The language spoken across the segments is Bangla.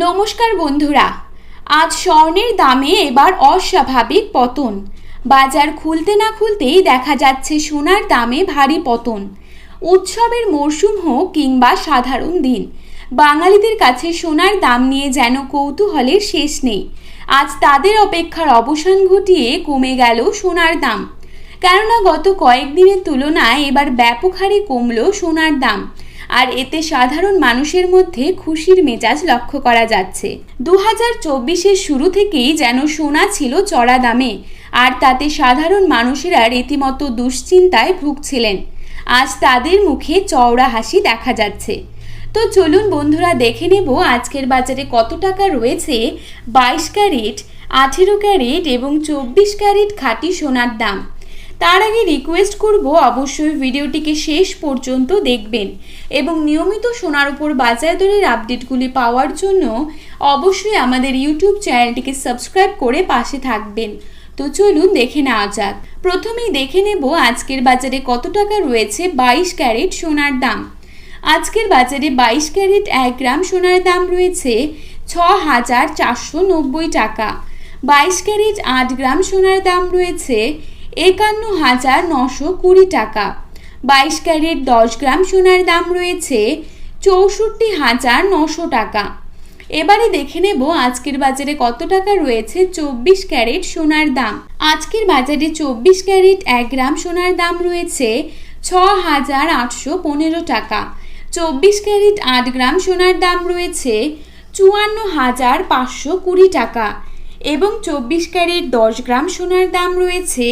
নমস্কার বন্ধুরা, আজ স্বর্ণের দামে এবার অস্বাভাবিক পতন। বাজার খুলতে না খুলতেই দেখা যাচ্ছে সোনার দামে ভারী পতন। উৎসবের মরশুম হোক কিংবা সাধারণ দিন, বাঙালিদের কাছে সোনার দাম নিয়ে যেন কৌতূহলের শেষ নেই। আজ তাদের অপেক্ষার অবসান ঘটিয়ে কমে গেল সোনার দাম। কেননা গত কয়েকদিনের তুলনায় এবার ব্যাপক হারে কমল সোনার দাম, আর এতে সাধারণ মানুষের মধ্যে খুশির মেজাজ লক্ষ্য করা যাচ্ছে। 2024-এর শুরু থেকেই যেন সোনা ছিল চড়া দামে, আর তাতে সাধারণ মানুষেরা রীতিমতো দুশ্চিন্তায় ভুগছিলেন। আজ তাদের মুখে চওড়া হাসি দেখা যাচ্ছে। তো চলুন বন্ধুরা, দেখে নেব আজকের বাজারে কত টাকা রয়েছে 22 ক্যারেট, 18 ক্যারেট এবং 24 ক্যারেট খাঁটি সোনার দাম। তার আগে রিকোয়েস্ট করব, অবশ্যই ভিডিওটিকে শেষ পর্যন্ত দেখবেন এবং নিয়মিত সোনার উপর বাজার দরের আপডেটগুলি পাওয়ার জন্য অবশ্যই আমাদের ইউটিউব চ্যানেলটিকে সাবস্ক্রাইব করে পাশে থাকবেন। তো চলুন দেখে নেওয়া যাক। প্রথমেই দেখে নেব আজকের বাজারে কত টাকা রয়েছে 22 ক্যারেট সোনার দাম। আজকের বাজারে 22 ক্যারেট 1 গ্রাম সোনার দাম রয়েছে 6,490 টাকা। 22 ক্যারেট 8 গ্রাম সোনার দাম রয়েছে 51,920 টাকা। 22 ক্যারেট 10 গ্রাম সোনার দাম রয়েছে 64,900 টাকা। এবারে দেখে নেব আজকের বাজারে কত টাকা রয়েছে 24 ক্যারেট সোনার দাম। আজকের বাজারে 24 ক্যারেট 1 গ্রাম সোনার দাম রয়েছে 6,815 টাকা। 24 ক্যারেট 8 গ্রাম সোনার দাম রয়েছে 54,520 টাকা এবং 24 ক্যারেট 10 গ্রাম সোনার দাম রয়েছে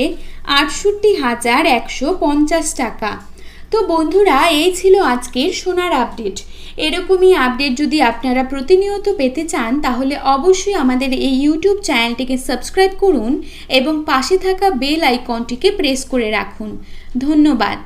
68,150 টাকা। তো বন্ধুরা, এই ছিল আজকের সোনার আপডেট। এরকমই আপডেট যদি আপনারা প্রতিনিয়ত পেতে চান, তাহলে অবশ্যই আমাদের এই ইউটিউব চ্যানেলটিকে সাবস্ক্রাইব করুন এবং পাশে থাকা বেল আইকনটিকে প্রেস করে রাখুন। ধন্যবাদ।